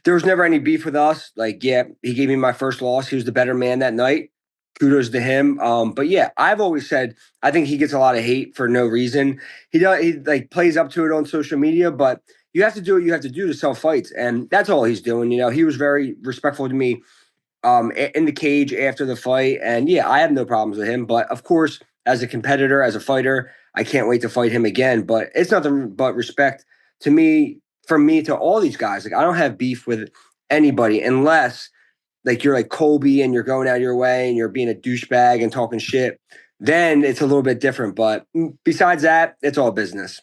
there was never any beef with us. Like, yeah, he gave me my first loss. He was the better man that night. Kudos to him. But yeah, I've always said I think he gets a lot of hate for no reason. He like plays up to it on social media, but you have to do what you have to do to sell fights, and that's all he's doing. He was very respectful to me in the cage after the fight, and yeah, I have no problems with him. But of course, as a competitor, as a fighter, I can't wait to fight him again. But it's nothing but respect to me, from me to all these guys. Like I don't have beef with anybody unless like you're like Kobe and you're going out of your way and you're being a douchebag and talking shit. Then it's a little bit different. But besides that, it's all business.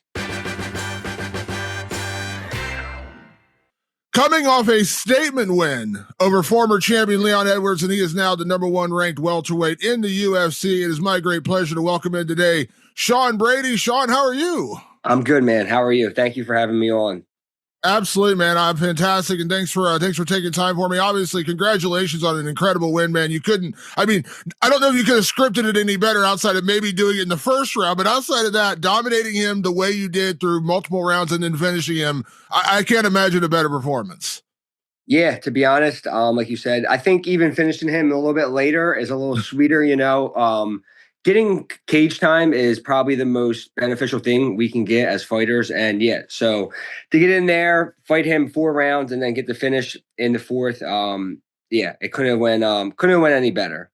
Coming off a statement win over former champion Leon Edwards, and he is now the number 1 ranked welterweight in the UFC. It is my great pleasure to welcome in today Sean Brady. Sean, how are you? I'm good, man. How are you? Thank you for having me on. Absolutely, man. I'm fantastic, and thanks for taking time for me. Obviously, congratulations on an incredible win, man. I don't know if you could have scripted it any better outside of maybe doing it in the first round, but outside of that, dominating him the way you did through multiple rounds and then finishing him, I can't imagine a better performance. Yeah, to be honest, like you said, I think even finishing him a little bit later is a little sweeter, Getting cage time is probably the most beneficial thing we can get as fighters. And yeah, so to get in there, fight him 4 rounds, and then get the finish in the 4th, it couldn't have went any better.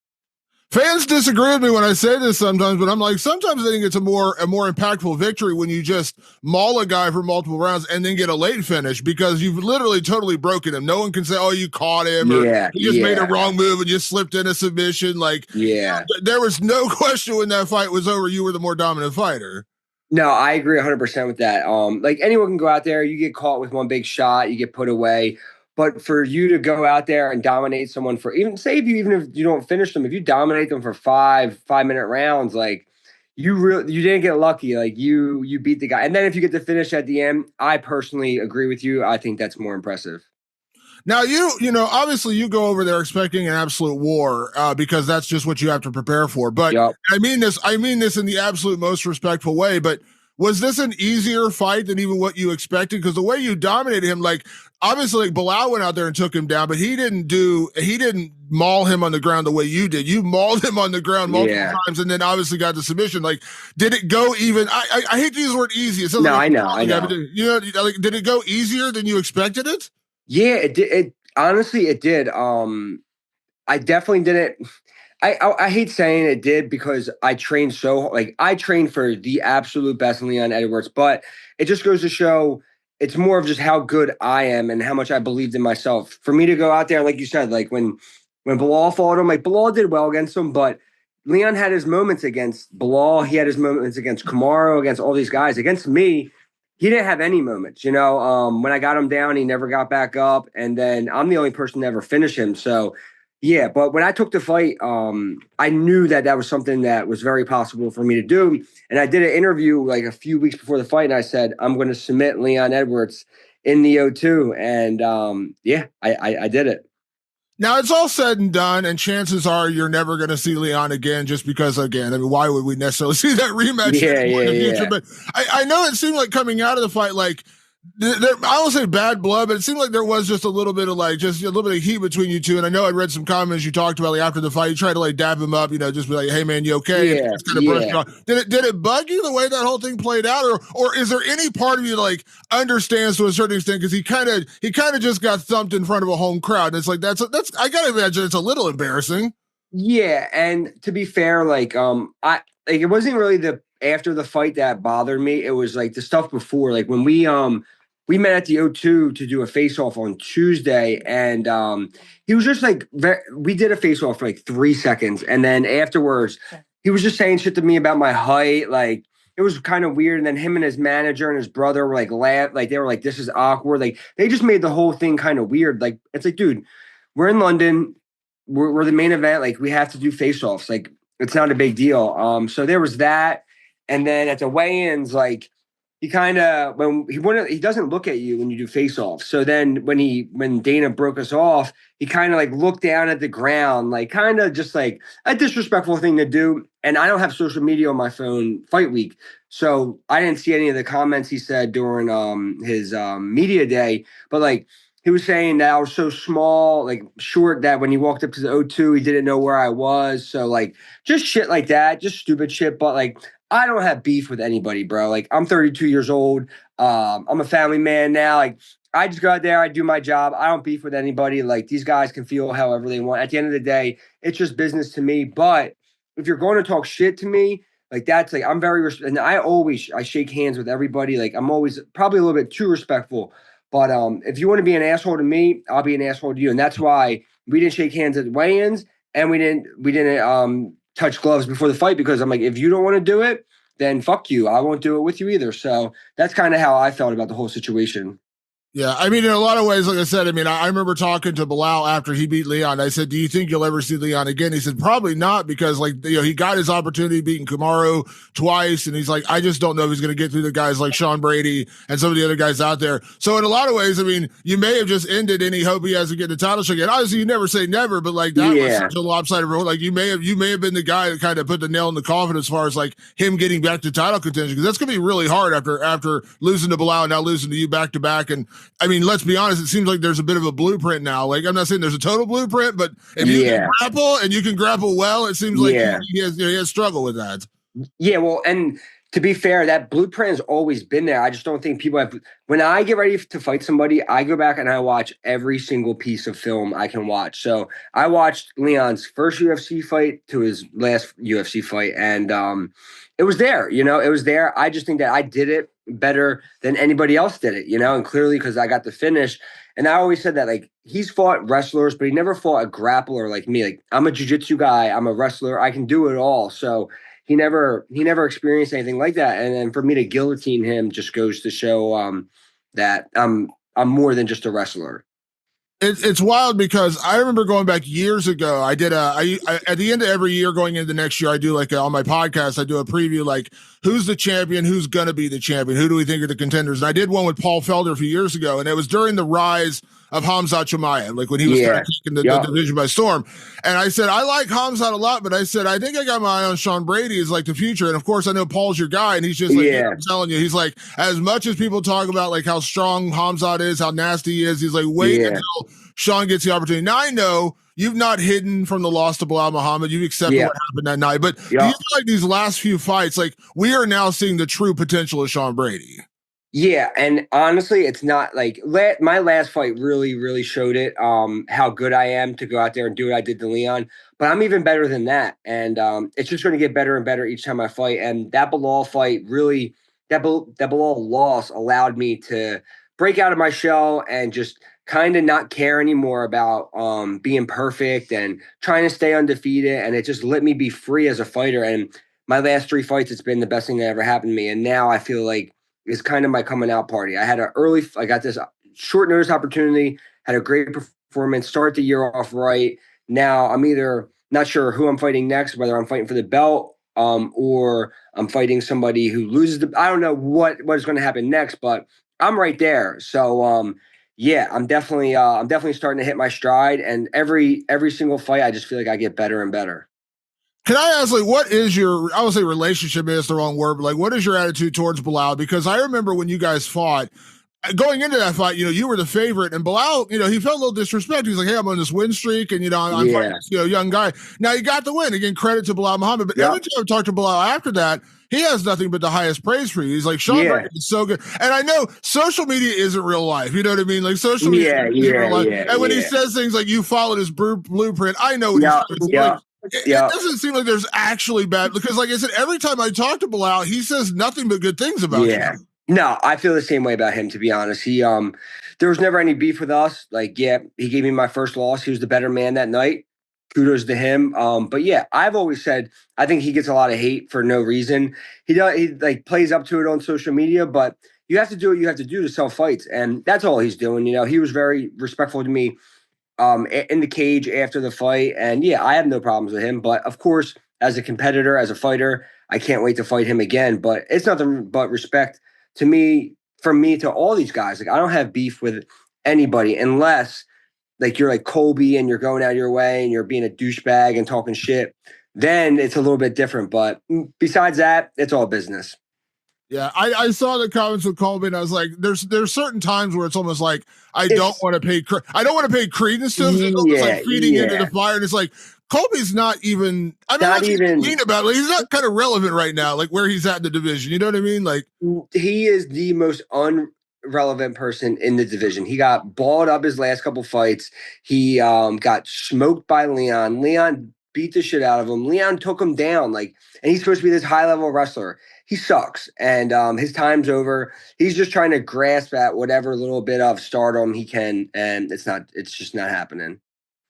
Fans disagree with me when I say this sometimes, but I'm like, sometimes I think it's a more impactful victory when you just maul a guy for multiple rounds and then get a late finish, because you've literally totally broken him. No one can say, oh, you caught him, or you just made a wrong move and you slipped in a submission. Like, there was no question when that fight was over, you were the more dominant fighter. No, I agree 100% with that. Like anyone can go out there, you get caught with one big shot, you get put away. But for you to go out there and dominate someone for even if you don't finish them, if you dominate them for 5-minute rounds, like you didn't get lucky. Like you beat the guy. And then if you get the finish at the end, I personally agree with you. I think that's more impressive. Now, obviously you go over there expecting an absolute war because that's just what you have to prepare for. But yep. I mean this in the absolute most respectful way. But was this an easier fight than even what you expected? Because the way you dominated him, like obviously like Belal went out there and took him down, but he didn't maul him on the ground the way you did. You mauled him on the ground multiple times, and then obviously got the submission. Like, did it go even? I hate to use the word easy. It no, like, I know. Did it go easier than you expected it? Yeah, it did. Honestly, it did. I definitely didn't. I hate saying it did, because I trained I trained for the absolute best in Leon Edwards, but it just goes to show it's more of just how good I am and how much I believed in myself. For me to go out there, like you said, like when Belal fought him, like Belal did well against him, but Leon had his moments against Belal. He had his moments against Kamaru, against all these guys. Against me, he didn't have any moments. When I got him down, he never got back up, and then I'm the only person to ever finish him. So. Yeah, but when I took the fight, I knew that was something that was very possible for me to do. And I did an interview like a few weeks before the fight, and I said, I'm going to submit Leon Edwards in the O2. And I did it. Now, it's all said and done, and chances are you're never going to see Leon again, just because, again, I mean, why would we necessarily see that rematch in the future? Yeah. But I know it seemed like coming out of the fight, like, I won't say bad blood, but it seemed like there was just a little bit of heat between you two. And I know I read some comments you talked about after the fight. You tried to dab him up, just be like, "Hey man, you okay?" Yeah, Did it bug you the way that whole thing played out, or is there any part of you understands to a certain extent, because he kind of just got thumped in front of a home crowd, and it's like that's I gotta imagine it's a little embarrassing. Yeah, and to be fair, it wasn't really the after the fight that bothered me. It was the stuff before, when we met at the O2 to do a face-off on Tuesday, and he was just we did a face-off for 3 seconds, and then afterwards, he was just saying shit to me about my height. It was kind of weird, and then him and his manager and his brother were laugh, they were this is awkward. They just made the whole thing kind of weird. It's dude, we're in London, we're the main event. We have to do face-offs. It's not a big deal. So there was that, and then at the weigh-ins, he kind of he doesn't look at you when you do face off. So then when Dana broke us off, he kind of looked down at the ground, kind of just a disrespectful thing to do. And I don't have social media on my phone fight week, so I didn't see any of the comments he said during his media day. But he was saying that I was so small, like short, that when he walked up to the O2, he didn't know where I was. So like just shit like that, just stupid shit. But like I don't have beef with anybody, bro. Like I'm 32 years old. I'm a family man now. Like I just go out there, I do my job. I don't beef with anybody. Like these guys can feel however they want. At the end of the day, it's just business to me. But if you're going to talk shit to me, like that's like I'm very and I shake hands with everybody. Like I'm always probably a little bit too respectful. But if you want to be an asshole to me, I'll be an asshole to you. And that's why we didn't shake hands at weigh-ins and we didn't touch gloves before the fight, because I'm like, if you don't want to do it, then fuck you. I won't do it with you either. So that's kind of how I felt about the whole situation. Yeah, I mean, in a lot of ways, like I said, I mean, I remember talking to Belal after he beat Leon. I said, "Do you think you'll ever see Leon again?" He said, "Probably not, because like he got his opportunity beating Kamaru twice, and he's like, I just don't know if he's going to get through the guys like Sean Brady and some of the other guys out there." So in a lot of ways, I mean, you may have just ended any hope he has to get the title shot again. Obviously, you never say never, but like that was such a lopsided road. Like you may have been the guy that kind of put the nail in the coffin as far as like him getting back to title contention, because that's going to be really hard after losing to Belal and now losing to you back to back. And I mean, let's be honest, it seems like there's a bit of a blueprint now. Like, I'm not saying there's a total blueprint, but if you can grapple and you can grapple well, it seems like he has struggled with that. Yeah, well, and to be fair, that blueprint has always been there. I just don't think people have. When I get ready to fight somebody, I go back and I watch every single piece of film I can watch. So I watched Leon's first UFC fight to his last UFC fight, and it was there. It was there. I just think that I did it better than anybody else did it. And clearly because I got the finish. And I always said that, like, he's fought wrestlers, but he never fought a grappler like me. Like, I'm a jiu-jitsu guy. I'm a wrestler. I can do it all. So he never experienced anything like that. And then for me to guillotine him just goes to show that I'm more than just a wrestler. It's wild, because I remember going back years ago. I did I at the end of every year going into the next year, I do like on my podcast, I do a preview, like who's the champion, who's going to be the champion, who do we think are the contenders. And I did one with Paul Felder a few years ago, and it was during the rise of Khamzat Chimaev, like when he was kind of taking the division by storm. And I said, I like Khamzat a lot, but I said, I think I got my eye on Sean Brady as like the future. And of course, I know Paul's your guy, and he's just like, I'm telling you, he's like, as much as people talk about like how strong Khamzat is, how nasty he is, he's like, wait until Sean gets the opportunity. Now I know you've not hidden from the loss to Belal Muhammad. You've accepted what happened that night. But do you feel like these last few fights, like we are now seeing the true potential of Sean Brady? Yeah, and honestly, it's not like my last fight really, really showed it, how good I am to go out there and do what I did to Leon. But I'm even better than that, and it's just going to get better and better each time I fight. And that Belal fight really, that Belal loss allowed me to break out of my shell and just kind of not care anymore about being perfect and trying to stay undefeated. And it just let me be free as a fighter. And my last 3 fights, it's been the best thing that ever happened to me. And now I feel like is kind of my coming out party. I got this short notice opportunity, had a great performance, start the year off right. Now I'm either not sure who I'm fighting next, whether I'm fighting for the belt, or I'm fighting somebody who loses I don't know what is going to happen next, but I'm right there. So, yeah, I'm definitely starting to hit my stride, and every single fight, I just feel like I get better and better. Can I ask, like, what is your, I would say relationship is the wrong word, but like, what is your attitude towards Belal? Because I remember when you guys fought, going into that fight, you were the favorite, and Belal, he felt a little disrespect. He's like, hey, I'm on this win streak, and, I'm fighting this, young guy. Now, you got the win. Again, credit to Belal Muhammad, but every time I've talked to Belal after that, he has nothing but the highest praise for you. He's like, Sean Brady is so good. And I know social media isn't real life. You know what I mean? Like, social media isn't real life. And when he says things like, you followed his blueprint, I know what he's trying to say. It doesn't seem like there's actually bad, because like I said, every time I talk to Belal, he says nothing but good things about you. No, I feel the same way about him, to be honest. He there was never any beef with us. Like, he gave me my first loss. He was the better man that night. Kudos to him. But yeah, I've always said I think he gets a lot of hate for no reason. He like plays up to it on social media, but you have to do what you have to do to sell fights, and that's all he's doing. He was very respectful to me in the cage after the fight. And yeah, I have no problems with him. But of course, as a competitor, as a fighter, I can't wait to fight him again. But it's nothing but respect to me, from me to all these guys. Like, I don't have beef with anybody unless like you're like Kobe and you're going out of your way and you're being a douchebag and talking shit. Then it's a little bit different. But besides that, it's all business. Yeah, I saw the comments with Colby, and I was like, there's certain times where it's almost like I don't It's want to pay I don't want to pay credence to him. It's almost like yeah, feeding into the yeah. fire, and it's like Colby's not even. I mean, Not let's be even mean about it. He's not kind of relevant right now, like where he's at in the division. You know what I mean? Like he is the most unrelevant person in the division. He got balled up his last couple fights. He got smoked by Leon. Leon beat the shit out of him. Leon took him down, like, and he's supposed to be this high level wrestler. He sucks, and his time's over. He's just trying to grasp at whatever little bit of stardom he can, and it's not. It's just not happening.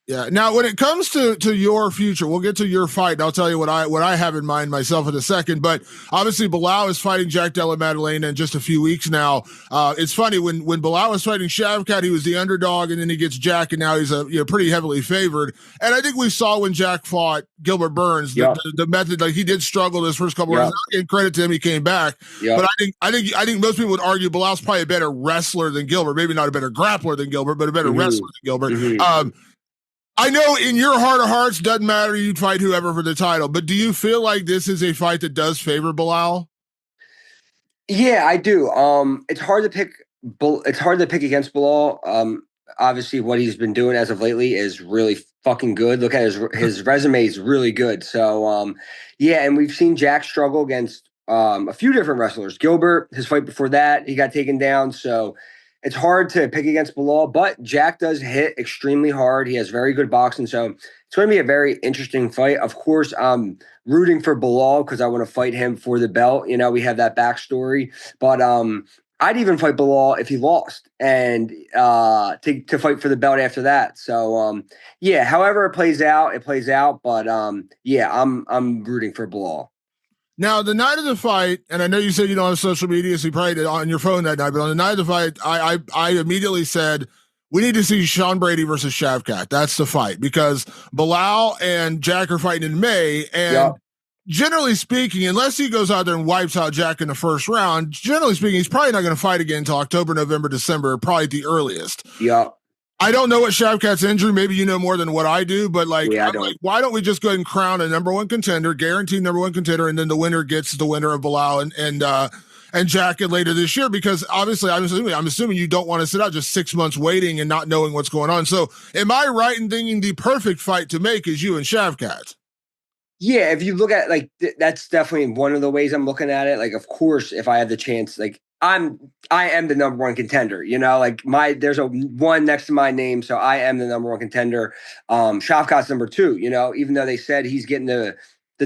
yeah. Now, when it comes to your future, we'll get to your fight. And I'll tell you what I have in mind myself in a second. But obviously, Belal is fighting Jack Della Maddalena in just a few weeks now. It's funny when Belal was fighting Shavkat, he was the underdog, and then he gets Jack, and now he's pretty heavily favored. And I think we saw when Jack fought Gilbert Burns, the method, like he did struggle this first couple of rounds. I'll give credit to him, he came back. But I think most people would argue Belal's probably a better wrestler than Gilbert. Maybe not a better grappler than Gilbert, but a better wrestler than Gilbert. I know in your heart of hearts, doesn't matter, you'd fight whoever for the title, but do you feel like this is a fight that does favor Belal? Yeah, I do. It's hard to pick. It's hard to pick against Belal. Obviously, what he's been doing as of lately is really fucking good. Look at his resume is really good. So, yeah, and we've seen Jack struggle against a few different wrestlers. Gilbert, his fight before that, he got taken down. So it's hard to pick against Belal, but Jack does hit extremely hard. He has very good boxing. So it's going to be a very interesting fight. Of course, I'm rooting for Belal because I want to fight him for the belt. You know, we have that backstory. But I'd even fight Belal if he lost and to fight for the belt after that. So yeah, however it plays out, it plays out. But yeah, I'm rooting for Belal. Now, the night of the fight, and I know you said you don't have social media, so you probably did on your phone that night, but on the night of the fight, I immediately said, we need to see Sean Brady versus Shavkat. That's the fight because Belal and Jack are fighting in May. And generally speaking, unless he goes out there and wipes out Jack in the first round, generally speaking, he's probably not going to fight again until October, November, December, probably at the earliest. Yeah. I don't know what Shavkat's injury. Maybe you know more than what I do, but like, why don't we just go ahead and crown a number one contender, guaranteed number one contender, and then the winner gets the winner of Belal and Jack later this year? Because obviously, I'm assuming you don't want to sit out just 6 months waiting and not knowing what's going on. So, am I right in thinking the perfect fight to make is you and Shavkat? Yeah, if you look at that's definitely one of the ways I'm looking at it. Like, of course, if I have the chance, like I am the number one contender, you know, like there's a one next to my name. So I am the number one contender. Shavkat's number two, you know, even though they said he's getting the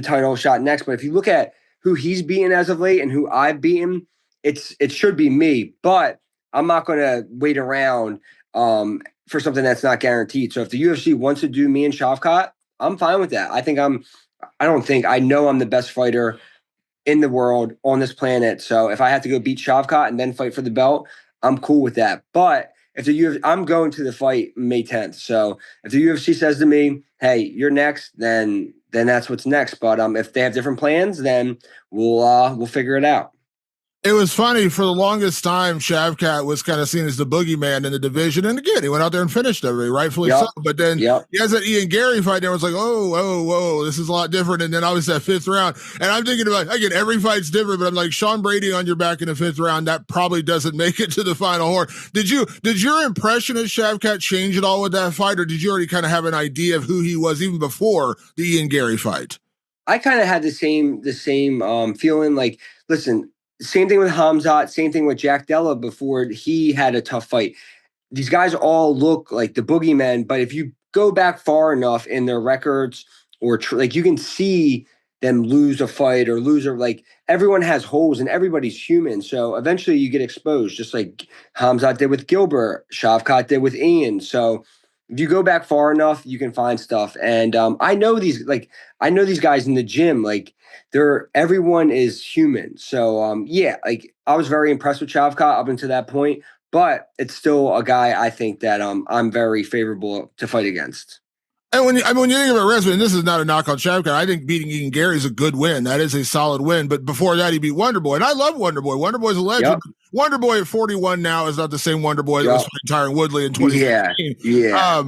title shot next. But if you look at who he's beaten as of late and who I've beaten, it should be me, but I'm not going to wait around for something that's not guaranteed. So if the UFC wants to do me and Shavkat, I'm fine with that. I know I'm the best fighter in the world on this planet. So if I have to go beat Shavkat and then fight for the belt, I'm cool with that. But if the UFC, I'm going to the fight May 10th. So if the UFC says to me, "Hey, you're next," then that's what's next. But if they have different plans, then we'll figure it out. It was funny for the longest time. Shavkat was kind of seen as the boogeyman in the division, and again, he went out there and finished everybody, rightfully so. But then he has that Ian Gary fight. And everyone's like, "Whoa, this is a lot different." And then obviously that fifth round, and I'm thinking about again, every fight's different, but I'm like, Sean Brady on your back in the fifth round, that probably doesn't make it to the final horn. Did your impression of Shavkat change at all with that fight, or did you already kind of have an idea of who he was even before the Ian Gary fight? I kind of had the same feeling. Like, listen. Same thing with Hamzat, same thing with Jack Della before he had a tough fight. These guys all look like the boogeymen, but if you go back far enough in their records or like you can see them lose a fight or like everyone has holes and everybody's human. So eventually you get exposed, just like Hamzat did with Gilbert, Shavkat did with Ian. So if you go back far enough, you can find stuff. And I know these guys in the gym, like everyone is human. So yeah, like I was very impressed with Shavkat up until that point, but it's still a guy I think that I'm very favorable to fight against. And when you think about resume, and this is not a knock on Shavkat, I think beating Ian Gary is a good win. That is a solid win. But before that, he beat Wonder Boy. And I love Wonder Boy. Wonder Boy's a legend. Yep. Wonder Boy at 41 now is not the same Wonder Boy that was fighting Tyron Woodley in 2015. Yeah.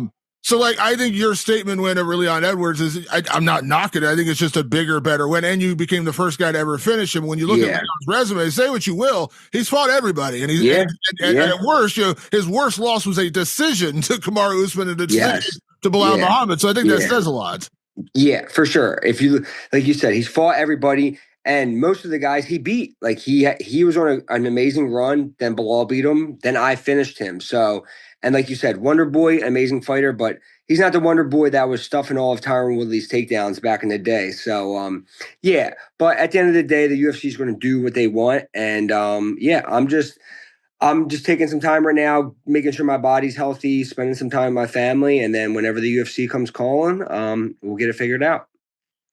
So, like, I think your statement win over Leon Edwards is, I'm not knocking it. I think it's just a bigger, better win. And you became the first guy to ever finish him. When you look at Leon's resume, say what you will, he's fought everybody. And he's, and at worst, his worst loss was a decision to Kamaru Usman and a decision to Belal Muhammad. So I think that says a lot. Yeah, for sure. If you, like you said, he's fought everybody. And most of the guys he beat, like he was on an amazing run. Then Belal beat him. Then I finished him. So, and like you said, Wonder Boy, amazing fighter, but he's not the Wonder Boy that was stuffing all of Tyron Woodley's takedowns back in the day. So, yeah. But at the end of the day, the UFC is going to do what they want, and yeah, I'm just taking some time right now, making sure my body's healthy, spending some time with my family, and then whenever the UFC comes calling, we'll get it figured out.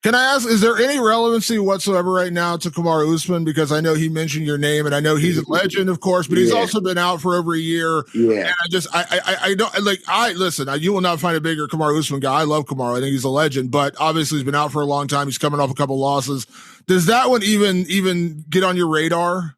Can I ask, is there any relevancy whatsoever right now to Kamaru Usman? Because I know he mentioned your name, and I know he's a legend, of course, but he's also been out for over a year. Yeah. And I don't like, listen, you will not find a bigger Kamaru Usman guy. I love Kamaru. I think he's a legend, but obviously he's been out for a long time. He's coming off a couple losses. Does that one even get on your radar?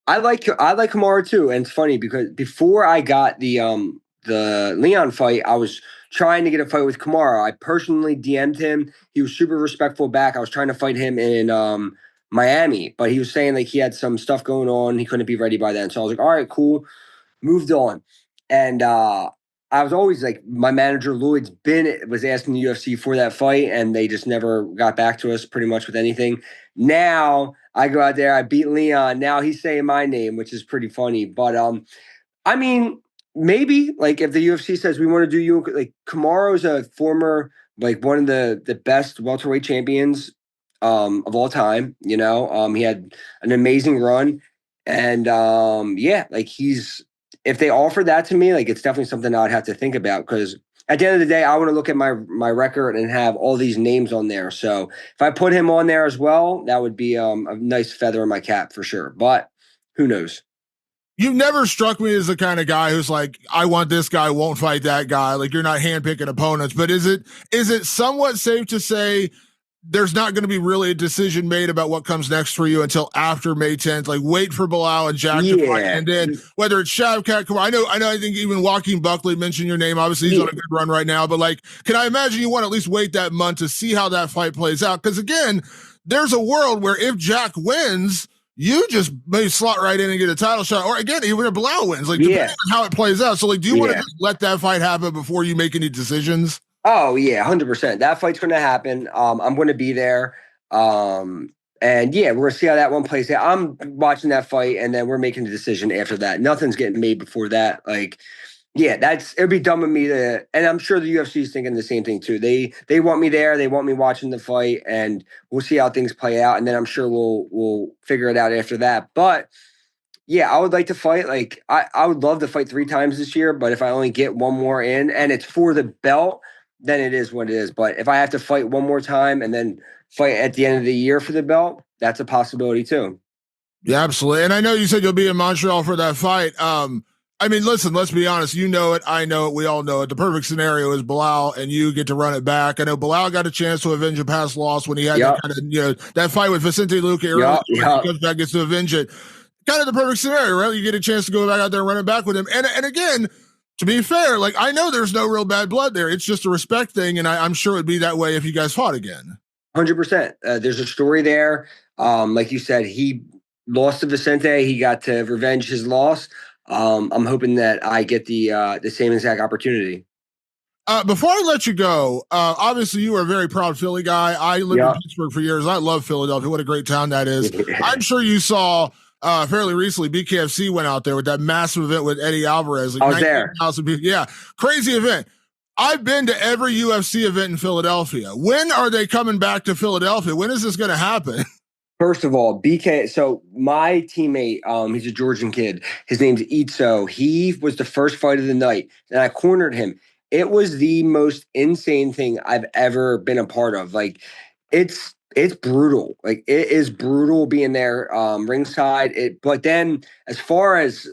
I like Kamaru too. And it's funny because before I got the Leon fight, I was trying to get a fight with Kamaru. I personally DM'd him. He was super respectful back. I was trying to fight him in Miami, but he was saying like he had some stuff going on. He couldn't be ready by then. So I was like, all right, cool. Moved on. And I was always like, my manager Lloyd's was asking the UFC for that fight, and they just never got back to us pretty much with anything. Now I go out there, I beat Leon. Now he's saying my name, which is pretty funny. But I mean, maybe like if the UFC says we want to do you, like Kamaru's a former, like one of the best welterweight champions of all time. You know, he had an amazing run, and yeah, like if they offer that to me, like it's definitely something I'd have to think about, because at the end of the day, I want to look at my record and have all these names on there. So if I put him on there as well, that would be a nice feather in my cap for sure. But who knows? You've never struck me as the kind of guy who's like, I want this guy, won't fight that guy. Like, you're not handpicking opponents. But is it somewhat safe to say there's not going to be really a decision made about what comes next for you until after May 10th? Like, wait for Belal and Jack to fight, and then whether it's Shavkat, I know. I think even Joaquin Buckley mentioned your name. Obviously, he's on a good run right now. But like, can I imagine you want to at least wait that month to see how that fight plays out? Because again, there's a world where if Jack wins, you just may slot right in and get a title shot, or again, even if Belal wins, like depending on how it plays out. So, like, do you want to just let that fight happen before you make any decisions? Oh yeah, 100%. That fight's going to happen. I'm going to be there, and yeah, we're going to see how that one plays out. I'm watching that fight, and then we're making a decision after that. Nothing's getting made before that. Like, yeah, it'd be dumb of me to, and I'm sure the UFC is thinking the same thing too. They want me there. They want me watching the fight, and we'll see how things play out. And then I'm sure we'll figure it out after that. But yeah, I would like to fight. Like, I would love to fight 3 times this year, but if I only get one more in and it's for the belt, then it is what it is. But if I have to fight one more time and then fight at the end of the year for the belt, that's a possibility too. Yeah, absolutely. And I know you said you'll be in Montreal for that fight. I mean, listen, let's be honest. You know it. I know it. We all know it. The perfect scenario is Belal and you get to run it back. I know Belal got a chance to avenge a past loss when he had that kind of, that fight with Vicente Luque. He comes back, gets to avenge it. Kind of the perfect scenario, right? You get a chance to go back out there and run it back with him. And again, to be fair, like, I know there's no real bad blood there. It's just a respect thing. And I'm sure it'd be that way if you guys fought again. 100%. There's a story there. Like you said, he lost to Vicente. He got to revenge his loss. I'm hoping that I get the same exact opportunity. Before I let you go, obviously you are a very proud Philly guy. I lived in Pittsburgh for years. I love Philadelphia. What a great town that is. I'm sure you saw fairly recently, BKFC went out there with that massive event with Eddie Alvarez. Like, I was there. Yeah, crazy event. I've been to every UFC event in Philadelphia. When are they coming back to Philadelphia? When is this going to happen? First of all, BK. So my teammate, he's a Georgian kid. His name's Itzo. He was the first fight of the night, and I cornered him. It was the most insane thing I've ever been a part of. Like, it's brutal. Like, it is brutal being there ringside. But then as far as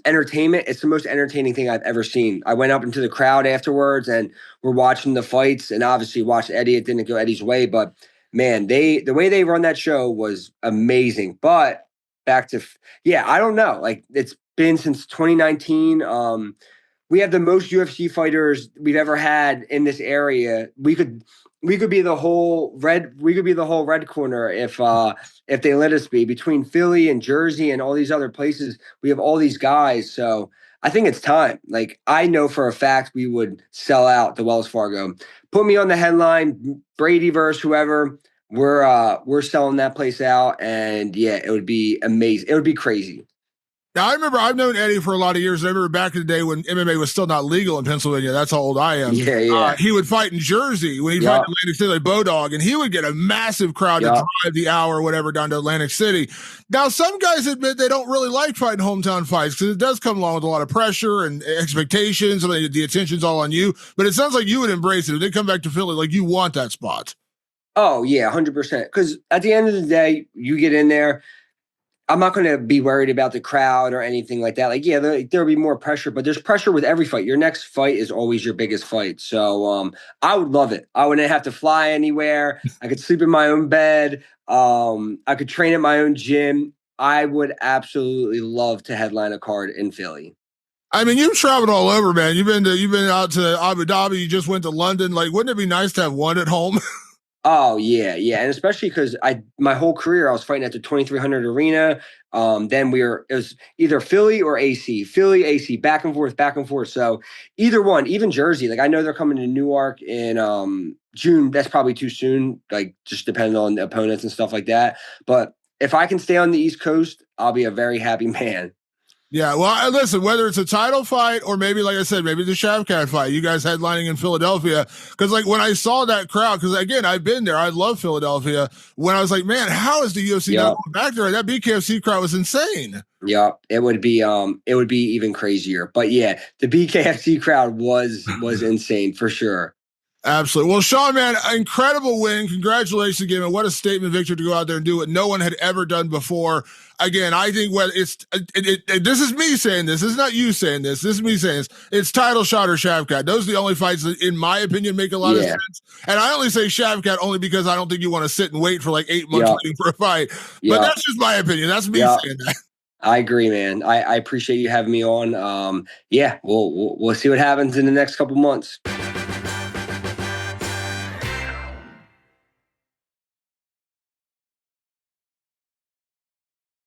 entertainment, it's the most entertaining thing I've ever seen. I went up into the crowd afterwards and we're watching the fights, and obviously watched Eddie. It didn't go Eddie's way, but man, the way they run that show was amazing. But back to, I don't know. Like, it's been since 2019. we have the most UFC fighters we've ever had in this area. We could be the whole red corner if they let us be. Between Philly and Jersey and all these other places, we have all these guys. So I think it's time. Like, I know for a fact we would sell out the Wells Fargo. Put me on the headline, Brady versus whoever. We're selling that place out, and yeah, it would be amazing. It would be crazy. Now, I remember I've known Eddie for a lot of years. I remember back in the day when MMA was still not legal in Pennsylvania. That's how old I am. Yeah, yeah. He would fight in Jersey when he'd fight in Atlantic City, like Bodog, and he would get a massive crowd to drive the hour or whatever down to Atlantic City. Now, some guys admit they don't really like fighting hometown fights because it does come along with a lot of pressure and expectations, and the attention's all on you. But it sounds like you would embrace it. If they come back to Philly, like you want that spot. Oh, yeah, 100%. Because at the end of the day, you get in there, I'm not going to be worried about the crowd or anything like that. Like, yeah, there'll be more pressure, but there's pressure with every fight. Your next fight is always your biggest fight. So I would love it. I wouldn't have to fly anywhere. I could sleep in my own bed. I could train at my own gym. I would absolutely love to headline a card in Philly. I mean, you've traveled all over, man. You've been out to Abu Dhabi. You just went to London. Like, wouldn't it be nice to have one at home? Oh, yeah, yeah. And especially because my whole career, I was fighting at the 2300 arena. Then it was either Philly or AC, Philly, AC, back and forth, back and forth. So either one, even Jersey, like I know they're coming to Newark in June. That's probably too soon, like just depending on the opponents and stuff like that. But if I can stay on the East Coast, I'll be a very happy man. Yeah, well, listen, whether it's a title fight or maybe, like I said, maybe the Shavkat fight, you guys headlining in Philadelphia. Because, like, when I saw that crowd, because, again, I've been there. I love Philadelphia. When I was like, man, how is the UFC not going back there? That BKFC crowd was insane. Yeah, it would be even crazier. But, yeah, the BKFC crowd was insane for sure. Absolutely. Well, Sean, man, incredible win. Congratulations again. And what a statement victory to go out there and do what no one had ever done before. Again, I think this is me saying this. This is not you saying this. This is me saying this. It's title shot or Shavkat. Those are the only fights that, in my opinion, make a lot of sense. And I only say Shavkat only because I don't think you want to sit and wait for like 8 months waiting for a fight. But that's just my opinion. That's me saying that. I agree, man. I appreciate you having me on. We'll see what happens in the next couple months.